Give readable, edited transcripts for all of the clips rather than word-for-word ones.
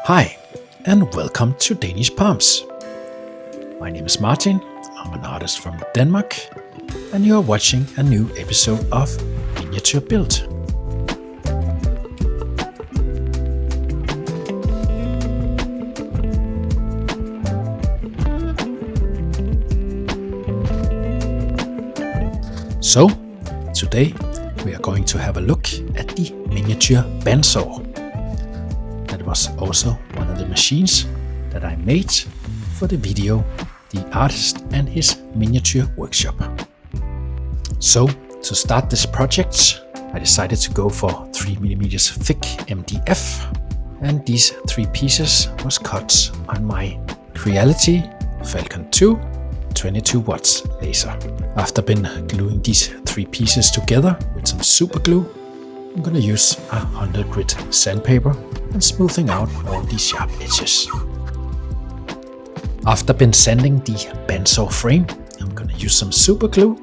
Hi, and welcome to Danish Palms. My name is Martin, I'm an artist from Denmark, and you are watching a new episode of Miniature Build. So, today we are going to have a look at the miniature bandsaw. That was also one of the machines that I made for the video The Artist and His Miniature Workshop. So, to start this project, I decided to go for 3mm thick MDF, and these 3 pieces was cut on my Creality Falcon 2 22 watts laser. After been gluing these 3 pieces together with some super glue, I'm gonna use a 100 grit sandpaper and smoothing out all the sharp edges. After been sanding the bandsaw frame, I'm gonna use some super glue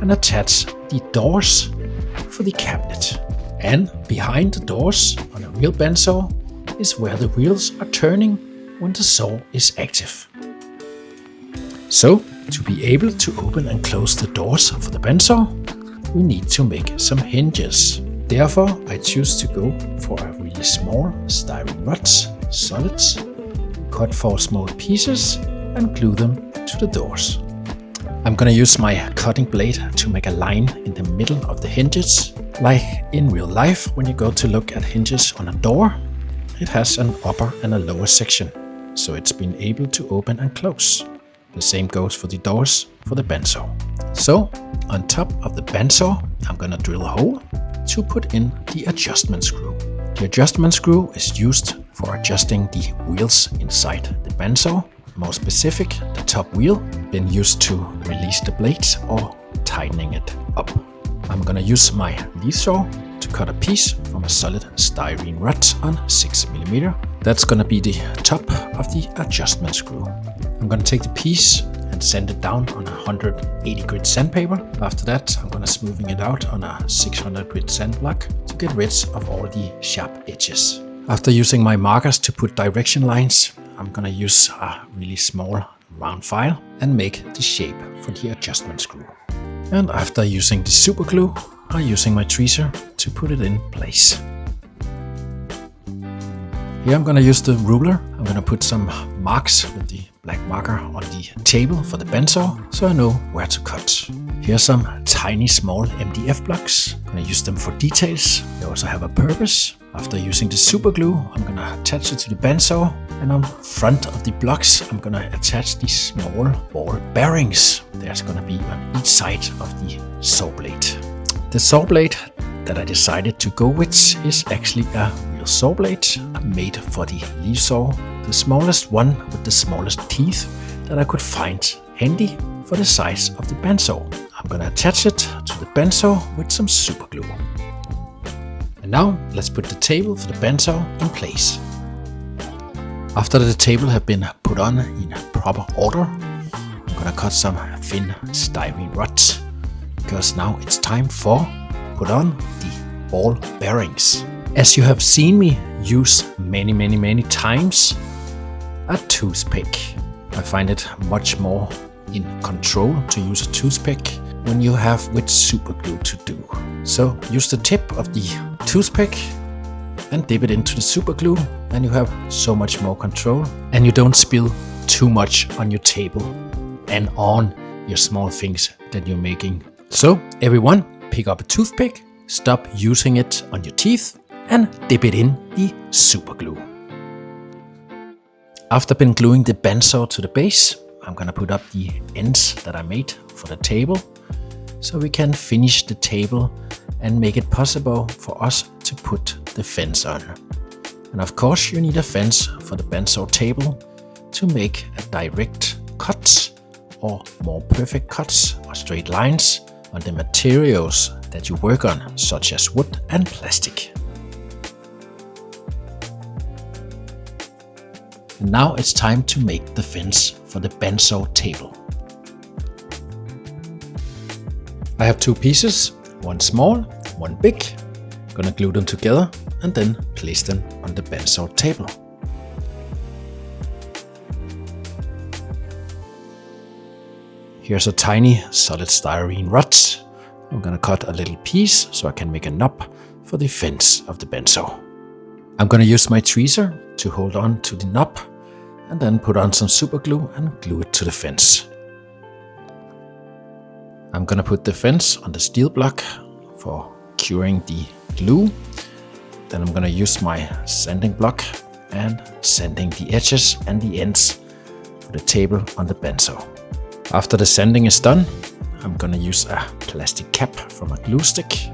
and attach the doors for the cabinet. And behind the doors on a real bandsaw is where the wheels are turning when the saw is active. So, to be able to open and close the doors for the bandsaw, we need to make some hinges. Therefore, I choose to go for a really small styrene rods, solids, cut 4 small pieces and glue them to the doors. I'm gonna use my cutting blade to make a line in the middle of the hinges. Like in real life, when you go to look at hinges on a door, it has an upper and a lower section, so it's been able to open and close. The same goes for the doors for the bandsaw. So, on top of the bandsaw, I'm gonna drill a hole to put in the adjustment screw. The adjustment screw is used for adjusting the wheels inside the bandsaw. More specific, the top wheel been used to release the blades or tightening it up. I'm gonna use my leaf saw to cut a piece from a solid styrene rod on 6mm. That's gonna be the top of the adjustment screw. I'm gonna take the piece and sand it down on a 180 grit sandpaper. After that, I'm gonna smoothing it out on a 600 grit sand block to get rid of all the sharp edges. After using my markers to put direction lines, I'm gonna use a really small round file and make the shape for the adjustment screw. And after using the super glue, I'm using my tweezer to put it in place. Here I'm gonna use the ruler. I'm gonna put some marks with the black marker on the table for the bandsaw, so I know where to cut. Here's some tiny small MDF blocks. I'm gonna use them for details. They also have a purpose. After using the super glue, I'm gonna attach it to the bandsaw, and on front of the blocks, I'm gonna attach these small ball bearings. There's gonna be on each side of the saw blade. The saw blade that I decided to go with is actually a real saw blade made for the leaf saw, the smallest one with the smallest teeth that I could find handy for the size of the bandsaw. I'm gonna attach it to the bandsaw with some super glue. And now let's put the table for the bandsaw in place. After the table have been put on in proper order, I'm gonna cut some thin styrene rods, because now it's time for put on the ball bearings. As you have seen me use many times, a toothpick. I find it much more in control to use a toothpick when you have with super glue to do. So use the tip of the toothpick and dip it into the super glue, and you have so much more control, and you don't spill too much on your table and on your small things that you're making. So everyone, pick up a toothpick, stop using it on your teeth, and dip it in the super glue. After been gluing the bandsaw to the base, I'm gonna put up the ends that I made for the table, so we can finish the table and make it possible for us to put the fence on. And of course you need a fence for the bandsaw table to make a direct cut or more perfect cuts or straight lines on the materials that you work on, such as wood and plastic. And now it's time to make the fence for the bandsaw table. I have 2 pieces, one small, one big, gonna glue them together and then place them on the bandsaw table. Here's a tiny solid styrene rod. I'm gonna cut a little piece so I can make a knob for the fence of the bandsaw. I'm gonna use my tweezer to hold on to the knob and then put on some super glue and glue it to the fence. I'm gonna put the fence on the steel block for curing the glue. Then I'm gonna use my sanding block and sanding the edges and the ends for the table on the bandsaw. After the sanding is done, I'm gonna use a plastic cap from a glue stick.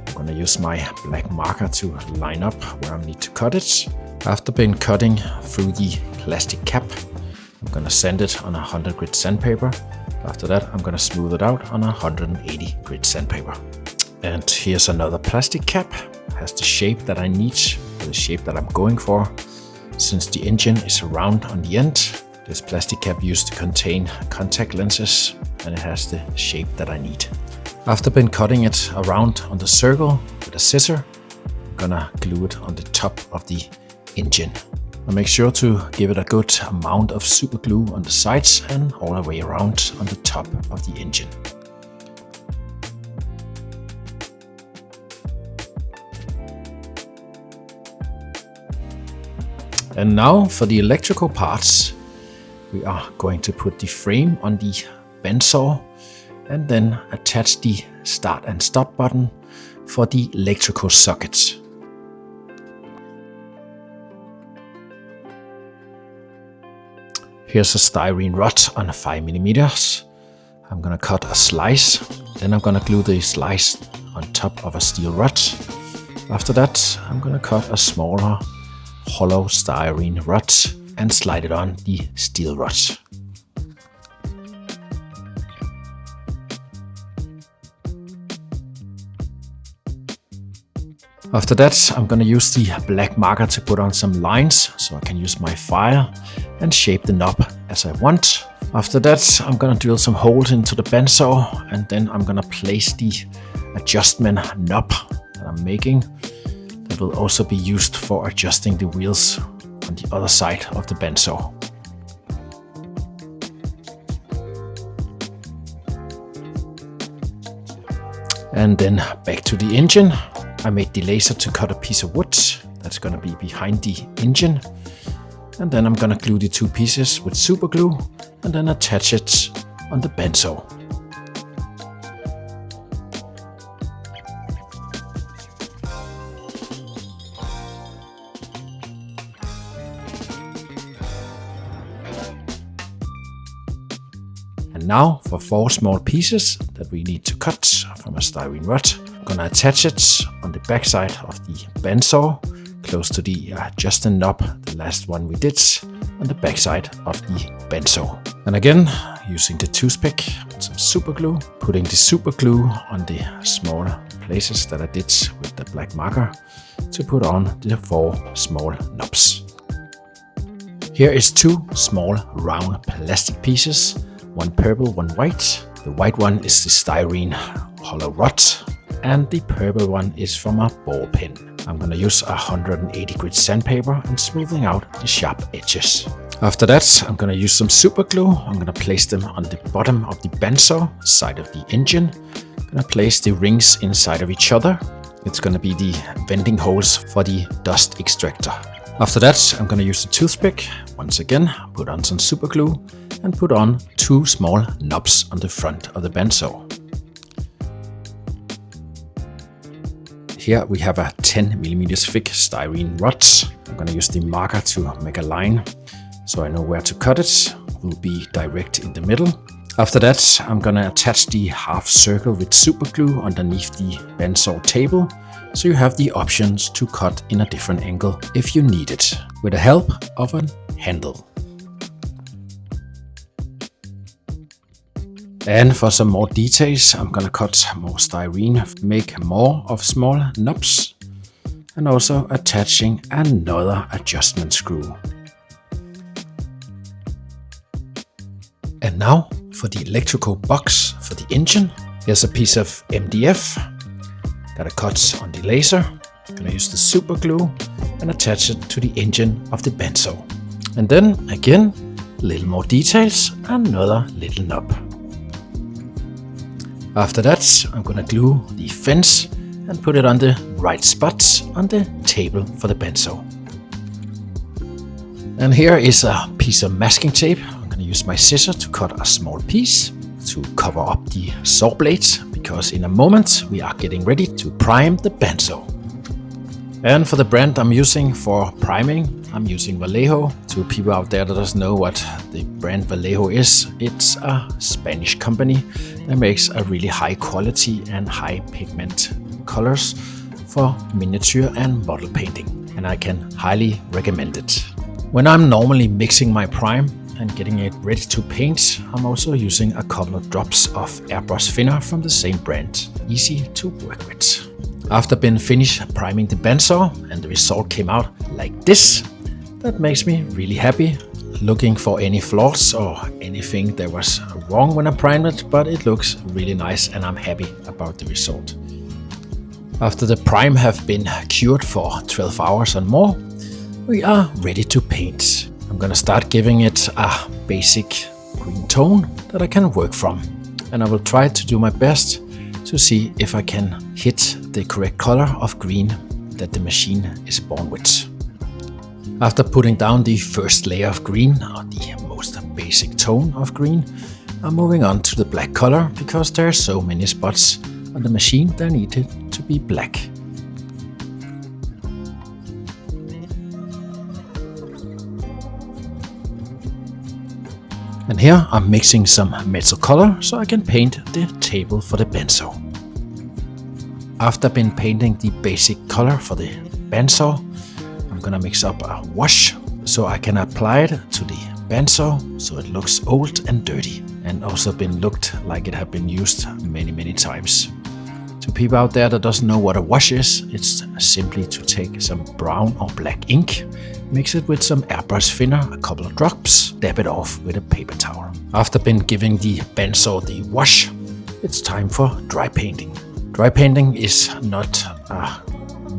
I'm gonna use my black marker to line up where I need to cut it. After been cutting through the plastic cap, I'm gonna sand it on a 100 grit sandpaper. After that, I'm gonna smooth it out on a 180 grit sandpaper. And here's another plastic cap. It has the shape that I need, the shape that I'm going for. Since the engine is round on the end, this plastic cap used to contain contact lenses, and it has the shape that I need. After been cutting it around on the circle with a scissor, I'm gonna glue it on the top of the engine. I'll make sure to give it a good amount of super glue on the sides and all the way around on the top of the engine. And now for the electrical parts. We are going to put the frame on the bandsaw and then attach the start and stop button for the electrical sockets. Here's a styrene rod on 5mm. I'm gonna cut a slice, then I'm gonna glue the slice on top of a steel rod. After that, I'm gonna cut a smaller hollow styrene rod and slide it on the steel rod. After that, I'm gonna use the black marker to put on some lines so I can use my file and shape the knob as I want. After that, I'm gonna drill some holes into the bandsaw and then I'm gonna place the adjustment knob that I'm making. That will also be used for adjusting the wheels on the other side of the bandsaw. And then back to the engine. I made the laser to cut a piece of wood that's gonna be behind the engine. And then I'm gonna glue the two pieces with super glue and then attach it on the bandsaw. And now for 4 small pieces that we need to cut from a styrene rod. I'm gonna attach it on the back side of the bandsaw, close to the adjusting knob, the last one we did, on the back side of the bandsaw. And again, using the toothpick with some super glue, putting the super glue on the small places that I did with the black marker to put on the 4 small knobs. Here is 2 small round plastic pieces, one purple, one white. The white one is the styrene hollow rod and the purple one is from a ball pin. I'm gonna use a 180 grit sandpaper and smoothing out the sharp edges. After that, I'm gonna use some super glue. I'm gonna place them on the bottom of the bandsaw, side of the engine. I'm gonna place the rings inside of each other. It's gonna be the venting holes for the dust extractor. After that, I'm gonna use the toothpick. Once again, put on some super glue and put on 2 small knobs on the front of the bandsaw. Here we have a 10mm thick styrene rod. I'm gonna use the marker to make a line so I know where to cut it. It will be direct in the middle. After that, I'm gonna attach the half circle with super glue underneath the bandsaw table, so you have the options to cut in a different angle if you need it, with the help of a handle. And for some more details, I'm gonna cut more styrene, make more of small knobs, and also attaching another adjustment screw. And now for the electrical box for the engine. Here's a piece of MDF. Got a cut on the laser. I'm gonna use the super glue and attach it to the engine of the benzo. And then again, a little more details, another little knob. After that, I'm gonna glue the fence and put it on the right spots on the table for the benzo. And here is a piece of masking tape. I'm gonna use my scissor to cut a small piece to cover up the saw blades, because in a moment we are getting ready to prime the benzo. And for the brand I'm using for priming, I'm using Vallejo. To people out there that doesn't know what the brand Vallejo is, it's a Spanish company that makes a really high quality and high pigment colors for miniature and model painting, and I can highly recommend it. When I'm normally mixing my prime and getting it ready to paint, I'm also using a couple of drops of airbrush thinner from the same brand, easy to work with. After being finished priming the benzo and the result came out like this, that makes me really happy. Looking for any flaws or anything that was wrong when I primed it, but it looks really nice and I'm happy about the result. After the prime have been cured for 12 hours and more, we are ready to paint. I'm gonna start giving it a basic green tone that I can work from, and I will try to do my best to see if I can hit the correct color of green that the machine is born with. After putting down the first layer of green, or the most basic tone of green, I'm moving on to the black color, because there are so many spots on the machine that need it to be black. And here I'm mixing some metal color so I can paint the table for the benzo. After been painting the basic color for the benzo, I'm gonna mix up a wash so I can apply it to the benzo so it looks old and dirty, and also been looked like it have been used many times. To people out there that doesn't know what a wash is, it's simply to take some brown or black ink, mix it with some airbrush thinner, a couple of drops, dab it off with a paper towel. After been giving the benzo the wash, it's time for dry painting. Dry painting is not a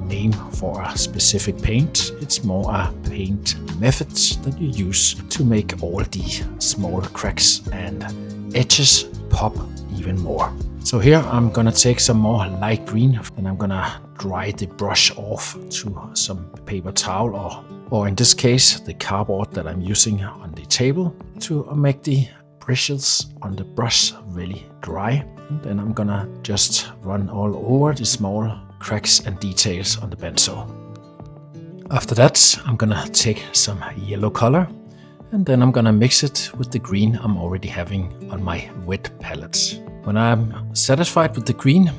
name for a specific paint, it's more a paint method that you use to make all the small cracks and edges pop even more. So here I'm gonna take some more light green and I'm gonna dry the brush off to some paper towel or in this case the cardboard that I'm using on the table to make the bristles on the brush really dry. And then I'm gonna just run all over the small cracks and details on the benzo. After that I'm gonna take some yellow color and then I'm gonna mix it with the green I'm already having on my wet palette. When I'm satisfied with the green,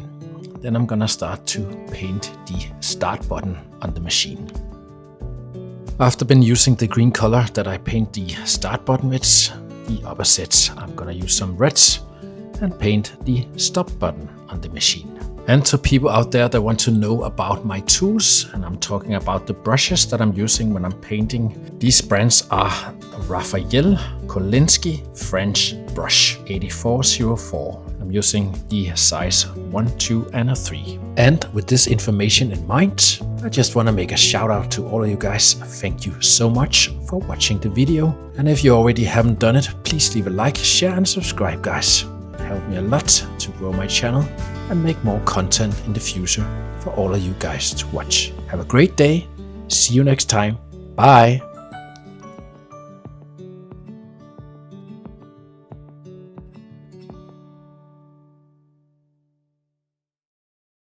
then I'm gonna start to paint the start button on the machine. After been using the green color that I paint the start button with, the opposite, I'm gonna use some reds and paint the stop button on the machine. And to people out there that want to know about my tools, and I'm talking about the brushes that I'm using when I'm painting, these brands are Raphael Kolinsky French Brush 8404. I'm using the size 1, 2 and a 3. And with this information in mind, I just want to make a shout out to all of you guys. Thank you so much for watching the video. And if you already haven't done it, please leave a like, share and subscribe, guys. It helped me a lot to grow my channel and make more content in the future for all of you guys to watch. Have a great day. See you next time. Bye.